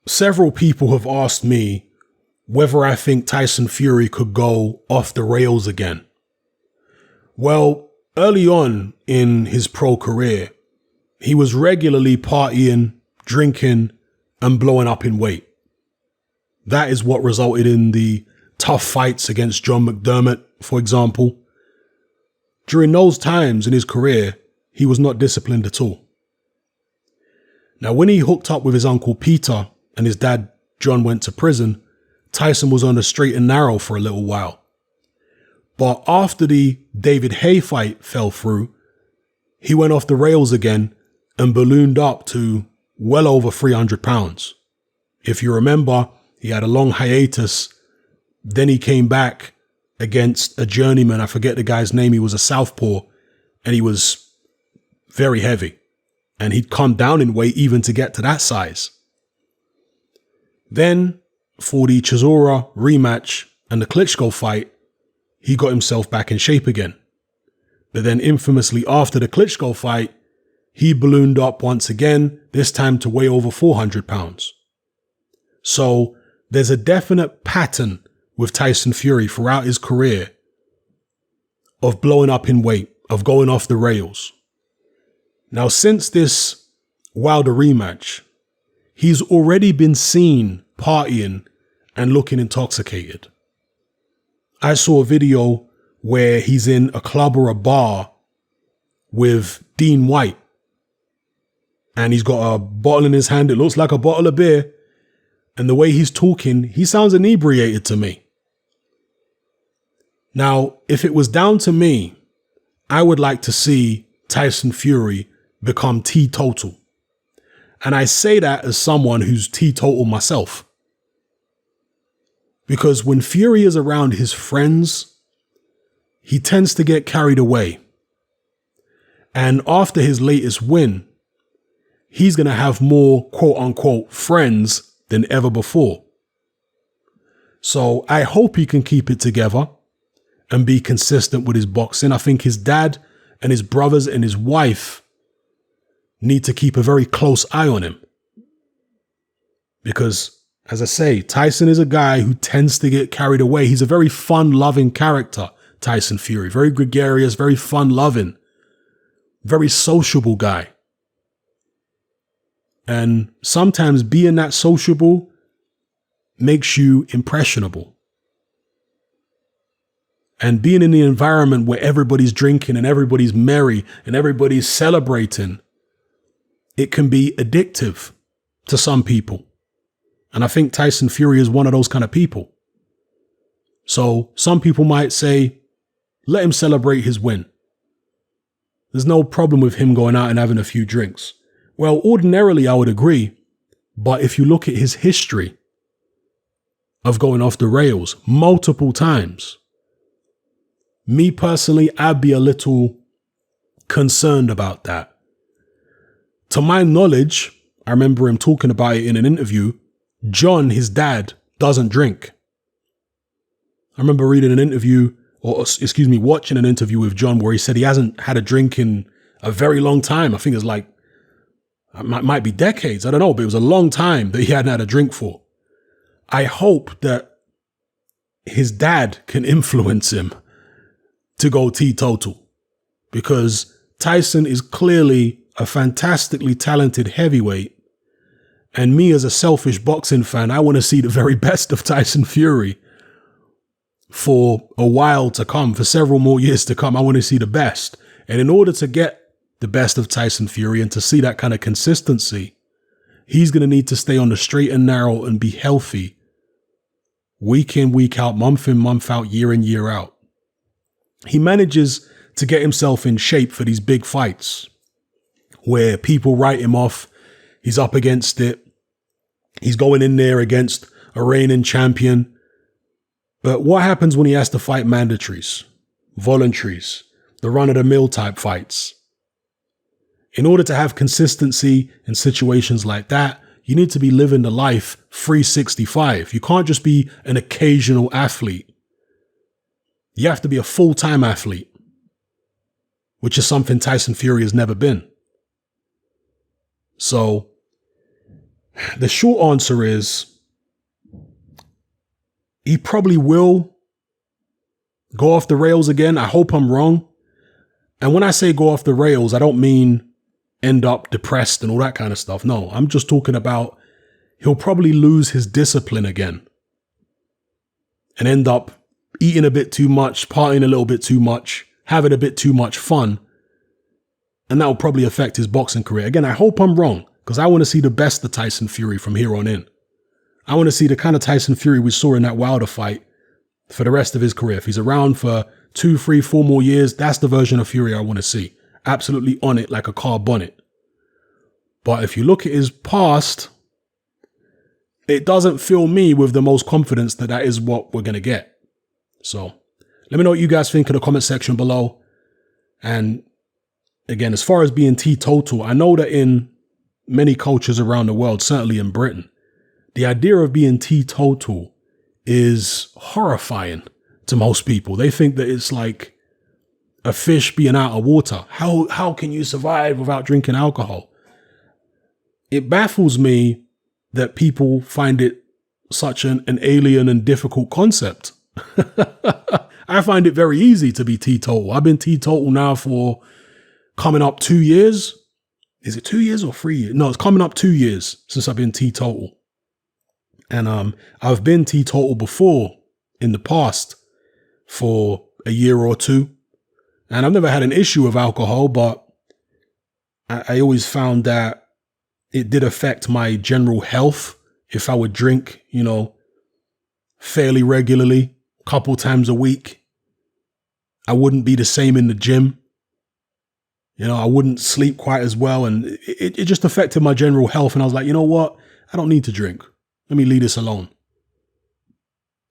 Several people have asked me whether I think Tyson Fury could go off the rails again. Well, early on in his pro career, he was regularly partying, drinking, and blowing up in weight. That is what resulted in the tough fights against John McDermott, for example. During those times in his career, he was not disciplined at all. Now, when he hooked up with his uncle Peter and his dad John went to prison, Tyson was on the straight and narrow for a little while. But after the David Haye fight fell through, he went off the rails again and ballooned up to well over 300 pounds. If you remember, he had a long hiatus. Then he came back against a journeyman. I forget the guy's name. He was a southpaw and he was very heavy. And he'd come down in weight even to get to that size. Then for the Chisora rematch and the Klitschko fight, he got himself back in shape again. But then infamously after the Klitschko fight, he ballooned up once again, this time to way over 400 pounds. So there's a definite pattern with Tyson Fury throughout his career of blowing up in weight, of going off the rails. Now, since this Wilder rematch, he's already been seen partying and looking intoxicated. I saw a video where he's in a club or a bar with Dean White. And he's got a bottle in his hand. It looks like a bottle of beer. And the way he's talking, he sounds inebriated to me. Now, if it was down to me, I would like to see Tyson Fury become teetotal. And I say that as someone who's teetotal myself. Because when Fury is around his friends, he tends to get carried away. And after his latest win, he's going to have more quote unquote friends than ever before. So I hope he can keep it together and be consistent with his boxing. I think his dad and his brothers and his wife need to keep a very close eye on him. Because, as I say, Tyson is a guy who tends to get carried away. He's a very fun-loving character, Tyson Fury. Very gregarious, very fun-loving, very sociable guy. And sometimes being that sociable makes you impressionable. And being in the environment where everybody's drinking and everybody's merry and everybody's celebrating, it can be addictive to some people. And I think Tyson Fury is one of those kind of people. So some people might say, let him celebrate his win. There's no problem with him going out and having a few drinks. Well, ordinarily I would agree. But if you look at his history of going off the rails multiple times, me personally, I'd be a little concerned about that. To my knowledge, I remember him talking about it in an interview, John, his dad, doesn't drink. I remember reading an interview, watching an interview with John where he said he hasn't had a drink in a very long time. I think it's like, it might be decades. I don't know, but it was a long time that he hadn't had a drink for. I hope that his dad can influence him to go teetotal, because Tyson is clearly a fantastically talented heavyweight. And me as a selfish boxing fan, I want to see the very best of Tyson Fury for a while to come, for several more years to come. I want to see the best. And in order to get the best of Tyson Fury and to see that kind of consistency, he's going to need to stay on the straight and narrow and be healthy week in, week out, month in, month out, year in, year out. He manages to get himself in shape for these big fights where people write him off. He's up against it. He's going in there against a reigning champion. But what happens when he has to fight mandatories, voluntaries, the run-of-the-mill type fights? In order to have consistency in situations like that, you need to be living the life 365. You can't just be an occasional athlete. You have to be a full-time athlete, which is something Tyson Fury has never been. So The short answer is he probably will go off the rails again. I hope I'm wrong. And when I say go off the rails, I don't mean end up depressed and all that kind of stuff. No, I'm just talking about he'll probably lose his discipline again and end up eating a bit too much, partying a little bit too much, having a bit too much fun. And that will probably affect his boxing career. Again, I hope I'm wrong, because I want to see the best of Tyson Fury from here on in. I want to see the kind of Tyson Fury we saw in that Wilder fight for the rest of his career. If he's around for 2, 3, 4 more years, that's the version of Fury I want to see. Absolutely on it like a car bonnet. But if you look at his past, it doesn't fill me with the most confidence that that is what we're going to get. So let me know what you guys think in the comment section below. And again, as far as being teetotal, I know that in many cultures around the world, certainly in Britain, the idea of being teetotal is horrifying to most people. They think that it's like a fish being out of water. How can you survive without drinking alcohol? It baffles me that people find it such an alien and difficult concept. I find it very easy to be teetotal. I've been teetotal now for coming up 2 years. Is it 2 years or 3 years? No, it's coming up 2 years since I've been teetotal. And I've been teetotal before in the past for a year or two. And I've never had an issue with alcohol, but I always found that it did affect my general health if I would drink, fairly regularly, a couple times a week. I wouldn't be the same in the gym. I wouldn't sleep quite as well. And it just affected my general health. And I was like, you know what? I don't need to drink. Let me leave this alone.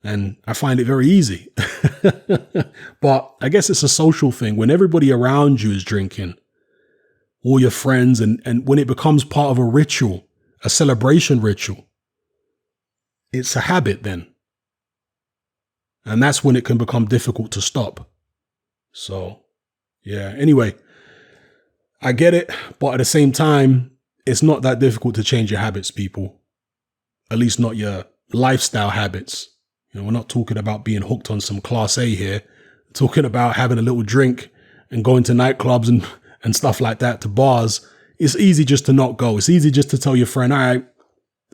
And I find it very easy. But I guess it's a social thing. When everybody around you is drinking, all your friends, and when it becomes part of a ritual, a celebration ritual, it's a habit then. And that's when it can become difficult to stop. So, yeah. Anyway, I get it. But at the same time, it's not that difficult to change your habits, people. At least not your lifestyle habits. We're not talking about being hooked on some class A here. We're talking about having a little drink and going to nightclubs and stuff like that, to bars. It's easy just to not go. It's easy just to tell your friend, all right,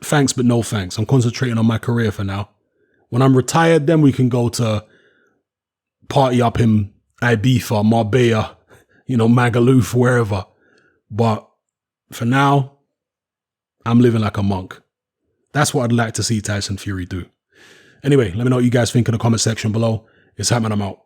thanks, but no thanks. I'm concentrating on my career for now. When I'm retired, then we can go to party up in Ibiza, Marbella, Magaluf, wherever. But for now, I'm living like a monk. That's what I'd like to see Tyson Fury do. Anyway, let me know what you guys think in the comment section below. It's happening. I'm out.